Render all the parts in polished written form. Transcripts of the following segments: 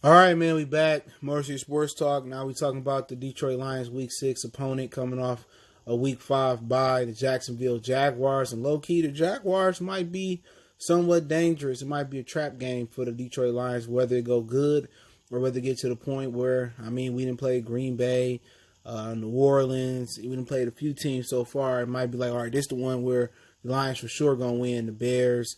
All right, man, we back. Mercy Sports Talk. Now we talking about the Detroit Lions Week 6 opponent coming off a Week 5 bye, the Jacksonville Jaguars. And low-key, the Jaguars might be somewhat dangerous. It might be a trap game for the Detroit Lions, whether it go good or whether it get to the point where, we didn't play Green Bay, New Orleans. We didn't play a few teams so far. It might be like, all right, this the one where the Lions for sure going to win. The Bears,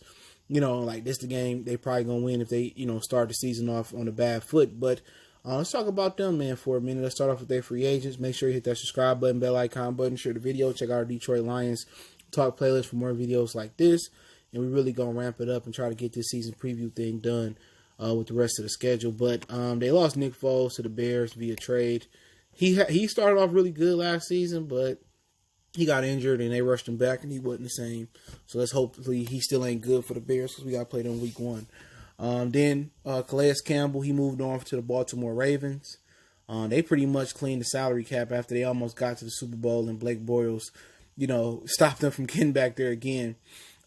this the game they probably gonna win if they, start the season off on a bad foot. But let's talk about them, man, for a minute. Let's start off with their free agents. Make sure you hit that subscribe button, bell icon button, share the video, check out our Detroit Lions Talk playlist for more videos like this. And we really gonna ramp it up and try to get this season preview thing done with the rest of the schedule. But they lost Nick Foles to the Bears via trade. He started off really good last season, but he got injured and they rushed him back and he wasn't the same. So let's hopefully he still ain't good for the Bears because we got to play them week 1. Then Calais Campbell, he moved on to the Baltimore Ravens. They pretty much cleaned the salary cap after they almost got to the Super Bowl and Blake Bortles, stopped them from getting back there again.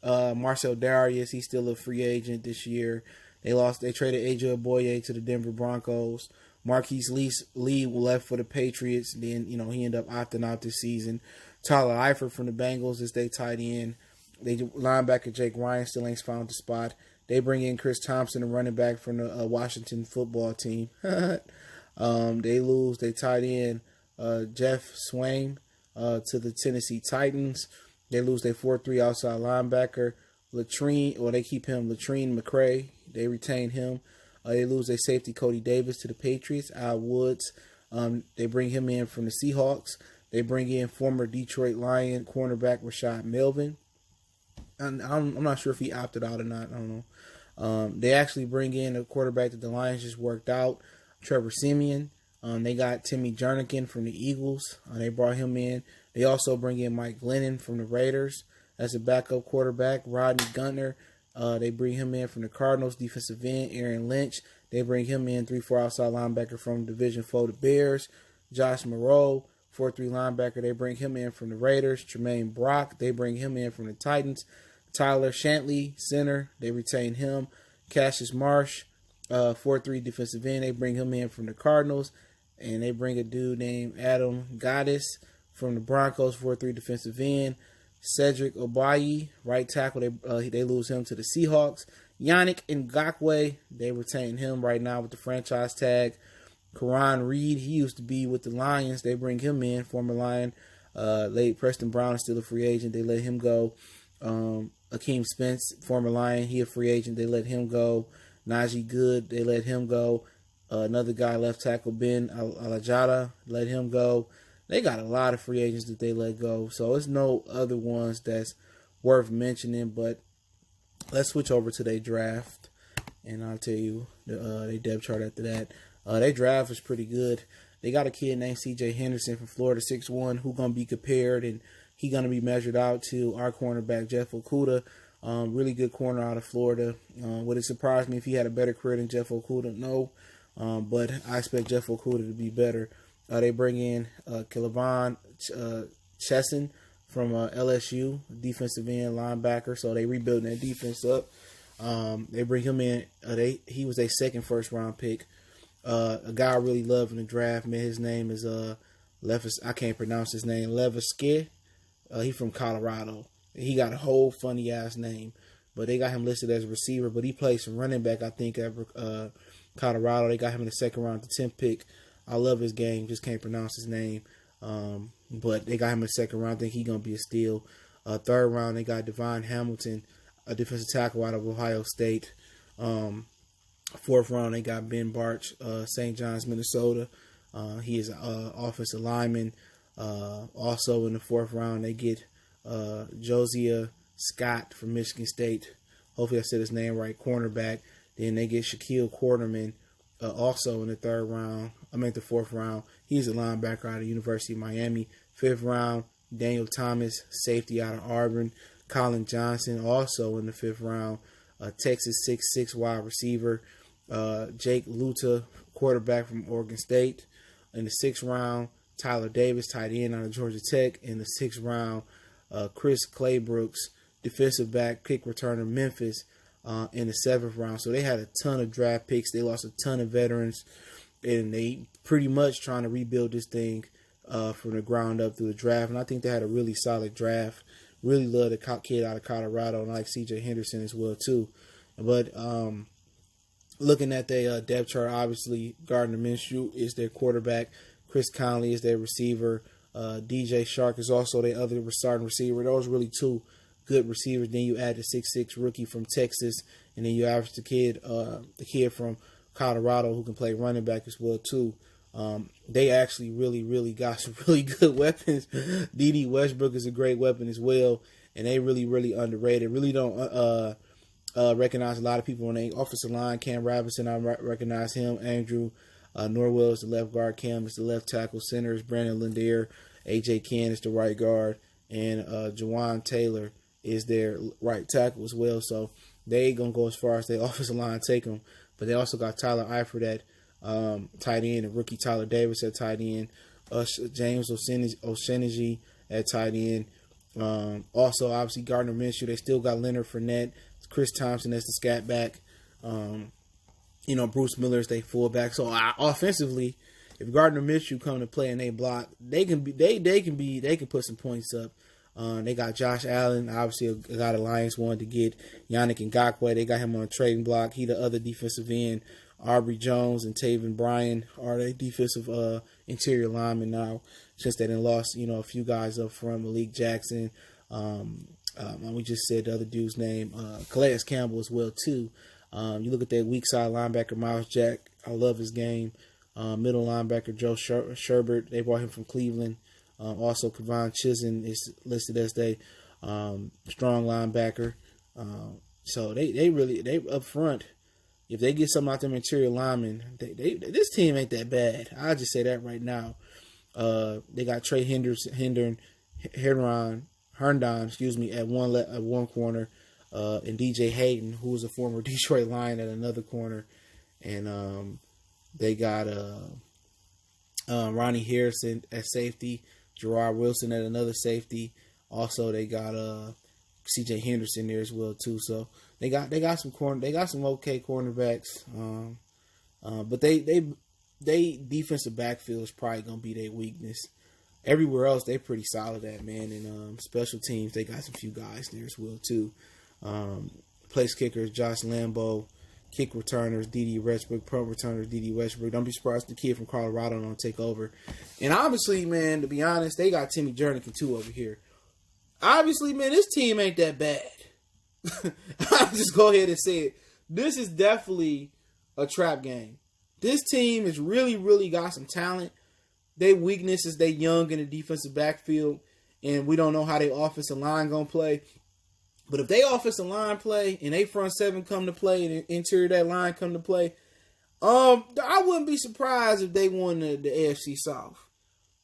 Marcel Darius, he's still a free agent this year. They traded AJ Oboye to the Denver Broncos. Marquise Lee left for the Patriots. Then, he ended up opting out this season. Tyler Eifert from the Bengals is their tight end. Linebacker Jake Ryan still ain't found the spot. They bring in Chris Thompson, a running back from the Washington football team. They lose their tight end Jeff Swain to the Tennessee Titans. They lose their 4-3 outside linebacker they keep him Latrine McCray. They retain him. They lose their safety Cody Davis to the Patriots. Al Woods, they bring him in from the Seahawks. They bring in former Detroit Lion cornerback Rashad Melvin. And I'm not sure if he opted out or not. I don't know. They actually bring in a quarterback that the Lions just worked out, Trevor Siemian. They got Timmy Jernigan from the Eagles. They brought him in. They also bring in Mike Glennon from the Raiders as a backup quarterback. Rodney Gunter, they bring him in from the Cardinals. Defensive end Aaron Lynch. They bring him in 3-4 outside linebacker from Division 4, the Bears. Josh Moreau, 4-3 linebacker, they bring him in from the Raiders. Tremaine Brock, they bring him in from the Titans. Tyler Shantley, center, they retain him. Cassius Marsh, 4-3 defensive end, they bring him in from the Cardinals. And they bring a dude named Adam Gaddis from the Broncos, 4-3 defensive end. Cedric Obayi, right tackle, they lose him to the Seahawks. Yannick Ngakoue, they retain him right now with the franchise tag. Karan Reed, he used to be with the Lions. They bring him in, former Lion. Late Preston Brown is still a free agent. They let him go. Akeem Spence, former Lion, he a free agent. They let him go. Najee Good, they let him go. Another guy, left tackle Ben Alajada, let him go. They got a lot of free agents that they let go. So it's no other ones that's worth mentioning. But let's switch over to their draft. And I'll tell you their depth chart after that. Their draft is pretty good. They got a kid named C.J. Henderson from Florida, 6'1", who's going to be compared, and he's going to be measured out to our cornerback, Jeff Okudah. Really good corner out of Florida. Would it surprise me if he had a better career than Jeff Okudah? No. But I expect Jeff Okudah to be better. They bring in Kelavon Chesson from LSU, defensive end linebacker. So they rebuilding their defense up. They bring him in. He was a second first-round pick. A guy I really love in the draft, man. His name is I can't pronounce his name. Leviske. He's from Colorado. He got a whole funny ass name, but they got him listed as a receiver. But he plays some running back, I think, at Colorado. They got him in the second round, the 10th pick. I love his game. Just can't pronounce his name. But they got him in the second round. I think he's gonna be a steal. Third round, they got Devon Hamilton, a defensive tackle out of Ohio State. Fourth round, they got Ben Barch, St. John's, Minnesota. He is an offensive lineman. Also in the fourth round, they get Josiah Scott from Michigan State. Hopefully I said his name right, cornerback. Then they get Shaquille Quarterman, also in the fourth round. He's a linebacker out of the University of Miami. Fifth round, Daniel Thomas, safety out of Auburn. Colin Johnson, also in the fifth round. Texas 6'6" wide receiver. Jake Luta, quarterback from Oregon State. In the sixth round, Tyler Davis, tight end out of Georgia Tech. In the sixth round, Chris Claybrooks, defensive back, kick returner, Memphis. in the 7th round. So they had a ton of draft picks. They lost a ton of veterans, and they pretty much trying to rebuild this thing from the ground up through the draft. And I think they had a really solid draft. Really love the kid out of Colorado, and I like C.J. Henderson as well too. But looking at their depth chart, obviously Gardner Minshew is their quarterback. Chris Conley is their receiver. DJ Shark is also their other starting receiver. Those are really two good receivers. Then you add the 6'6" rookie from Texas, and then you average the kid from Colorado who can play running back as well too. They actually really got some really good weapons. D.D. Westbrook is a great weapon as well, and they really underrated. Really don't recognize a lot of people on the offensive line. Cam Robinson, I recognize him. Andrew Norwell is the left guard. Cam is the left tackle. Center is Brandon Lindier. A.J. Cann is the right guard, and Jawan Taylor is their right tackle as well. So they ain't gonna go as far as their offensive line take them. But they also got Tyler Eifert at tight end, and rookie Tyler Davis at tight end, James Oseniji at tight end. Also, obviously, Gardner Minshew. They still got Leonard Fournette, Chris Thompson as the scat back. Bruce Miller is their fullback. So offensively, if Gardner Minshew come to play and they block, they can put some points up. They got Josh Allen, obviously a guy the Lions wanted to get. Yannick Ngakoue, they got him on a trading block. He the other defensive end. Aubrey Jones and Taven Bryan are their defensive interior linemen now, since they done lost, a few guys up front. Malik Jackson, we just said the other dude's name, Calais Campbell as well too. You look at that weak side linebacker, Miles Jack. I love his game. Middle linebacker, Joe Sherbert. They brought him from Cleveland. Also, Kevon Chisholm is listed as their strong linebacker. So they up front. If they get some out them interior linemen, this team ain't that bad. I'll just say that right now. They got Trey Herndon, at one corner, and DJ Hayden, who was a former Detroit Lion, at another corner, and they got Ronnie Harrison at safety, Gerard Wilson at another safety. Also, they got C.J. Henderson there as well too. So they got some okay cornerbacks. But they defensive backfield is probably gonna be their weakness. Everywhere else they pretty solid at, man. And special teams, they got some few guys there as well too. Place kickers, Josh Lambo. Kick returners, D.D. Westbrook. Punt returners, D.D. Westbrook. Don't be surprised if the kid from Colorado don't take over. And obviously, man, to be honest, they got Timmy Jernigan too over here. Obviously, man, this team ain't that bad. I'll just go ahead and say it. This is definitely a trap game. This team has really got some talent. Their weakness is they young in the defensive backfield, and we don't know how their offensive line gonna play. But if they offensive line play and they front seven come to play and the interior of that line come to play, I wouldn't be surprised if they won the AFC South.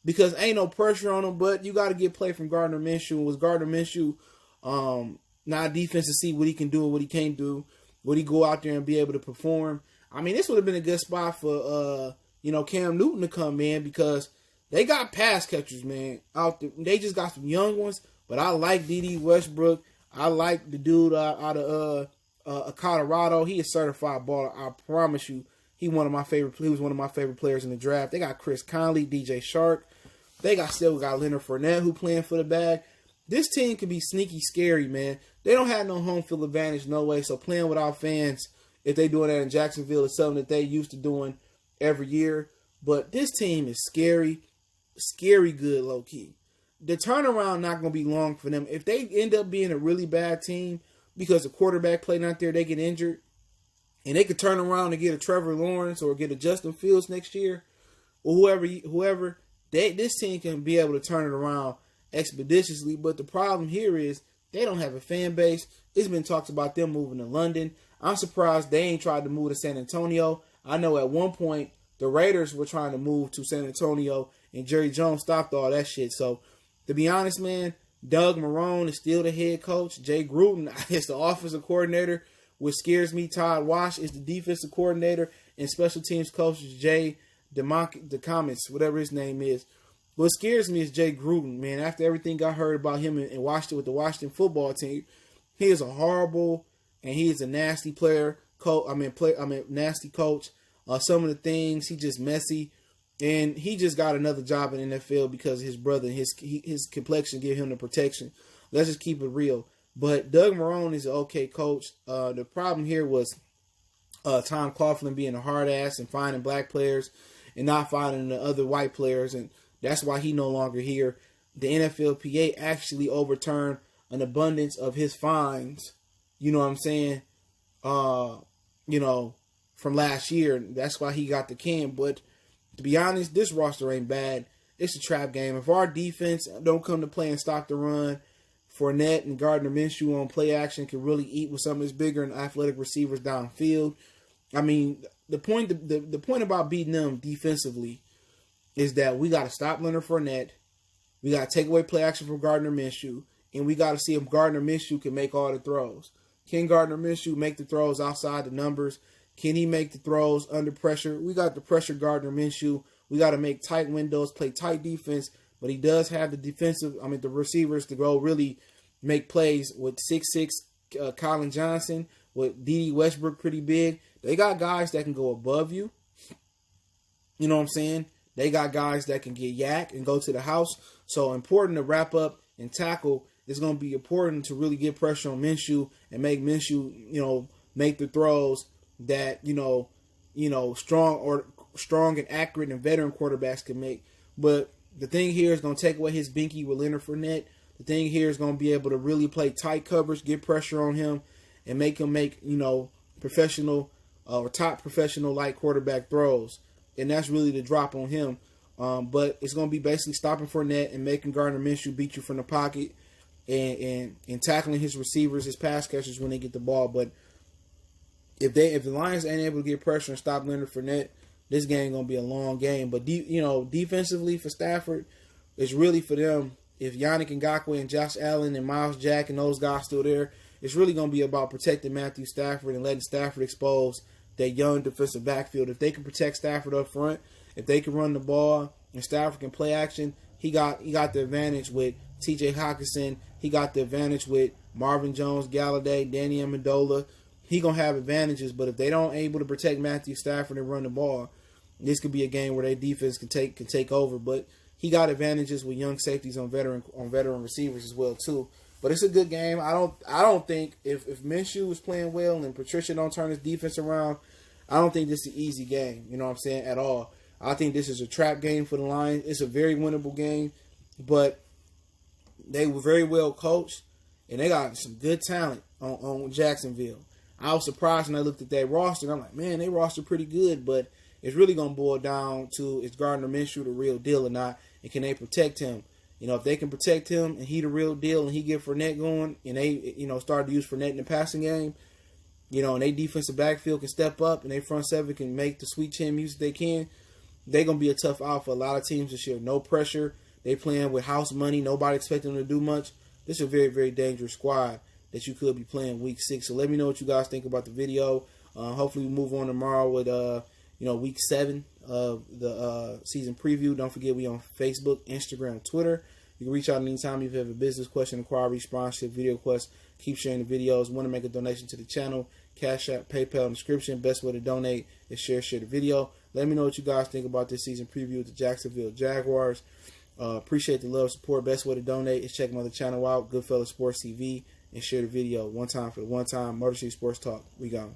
Because ain't no pressure on them, but you got to get play from Gardner Minshew. Was Gardner Minshew not defense to see what he can do and what he can't do? Would he go out there and be able to perform? I mean, this would have been a good spot for Cam Newton to come in, because they got pass catchers, man, out there. They just got some young ones, but I like D.D. Westbrook. I like the dude out of Colorado. He is certified baller. I promise you, he was one of my favorite players in the draft. They got Chris Conley, DJ Shark. They still got Leonard Fournette, who playing for the bag. This team can be sneaky scary, man. They don't have no home field advantage, no way. So playing without fans, if they doing that in Jacksonville, is something that they used to doing every year. But this team is scary good, low key. The turnaround not going to be long for them. If they end up being a really bad team because the quarterback play not there, they get injured, and they could turn around and get a Trevor Lawrence or get a Justin Fields next year, or whoever, this team can be able to turn it around expeditiously. But the problem here is they don't have a fan base. It's been talks about them moving to London. I'm surprised they ain't tried to move to San Antonio. I know at one point the Raiders were trying to move to San Antonio, and Jerry Jones stopped all that shit. So, to be honest, man, Doug Marrone is still the head coach. Jay Gruden is the offensive coordinator. What scares me, Todd Wash is the defensive coordinator, and special teams coach is Jay DeComets, whatever his name is. What scares me is Jay Gruden, man. After everything I heard about him and watched it with the Washington football team, he is a horrible and he is a nasty player. Nasty coach. Some of the things, he just messy, and he just got another job in the NFL because his brother, his complexion give him the protection. Let's just keep it real. But Doug Marrone is an okay coach. The problem here was Tom Coughlin being a hard ass and finding black players and not finding the other white players, and that's why he no longer here. The NFLPA actually overturned an abundance of his fines. You know what I'm saying? From last year. That's why he got the can. But to be honest, this roster ain't bad. It's a trap game. If our defense don't come to play and stop the run, Fournette and Gardner Minshew on play action can really eat with some of his bigger and athletic receivers downfield. I mean, the point about beating them defensively is that we got to stop Leonard Fournette. We got to take away play action from Gardner Minshew. And we got to see if Gardner Minshew can make all the throws. Can Gardner Minshew make the throws outside the numbers? Can he make the throws under pressure? We got to pressure Gardner Minshew. We got to make tight windows, play tight defense. But he does have the receivers to go really make plays with 6'6" Colin Johnson, with D.D. Westbrook pretty big. They got guys that can go above you. You know what I'm saying? They got guys that can get yak and go to the house. So important to wrap up and tackle. It's going to be important to really get pressure on Minshew and make Minshew, make the throws that, strong and accurate and veteran quarterbacks can make. But the thing here is going to take away his binky with Leonard Fournette. The thing here is going to be able to really play tight coverage, get pressure on him, and make him make, professional or top professional-like quarterback throws. And that's really the drop on him. But it's going to be basically stopping Fournette and making Gardner Minshew beat you from the pocket and tackling his receivers, his pass catchers when they get the ball. But if the Lions ain't able to get pressure and stop Leonard Fournette, this game going to be a long game. But, defensively for Stafford, it's really for them. If Yannick Ngakoue and Josh Allen and Miles Jack and those guys still there, it's really going to be about protecting Matthew Stafford and letting Stafford expose that young defensive backfield. If they can protect Stafford up front, if they can run the ball and Stafford can play action, he got the advantage with T.J. Hockenson. He got the advantage with Marvin Jones, Galladay, Danny Amendola. He going to have advantages, but if they don't able to protect Matthew Stafford and run the ball, this could be a game where their defense can take over. But he got advantages with young safeties on veteran receivers as well too. But it's a good game. I don't think if Minshew is playing well and Patricia don't turn his defense around, I don't think this is an easy game. You know what I'm saying? At all. I think this is a trap game for the Lions. It's a very winnable game, but they were very well coached and they got some good talent on Jacksonville. I was surprised when I looked at that roster and I'm like, man, they roster pretty good, but it's really going to boil down to, is Gardner Minshew the real deal or not, and can they protect him? If they can protect him and he the real deal and he get Fournette going and they, start to use Fournette in the passing game, and they defensive backfield can step up and they front seven can make the sweet chin music they can, they're going to be a tough out for a lot of teams this year. No pressure. They playing with house money. Nobody expecting them to do much. This is a very, very dangerous squad that you could be playing week 6. So let me know what you guys think about the video. Hopefully we move on tomorrow with, week 7 of the season preview. Don't forget we on Facebook, Instagram, Twitter. You can reach out anytime if you have a business question, inquiry, sponsorship, video request. Keep sharing the videos. Want to make a donation to the channel? Cash App, PayPal, and description. Best way to donate is share the video. Let me know what you guys think about this season preview with the Jacksonville Jaguars. Appreciate the love, support. Best way to donate is check my other channel out, Goodfellas Sports TV, and share the video. One time for the one time. Motor City Sports Talk. We gone.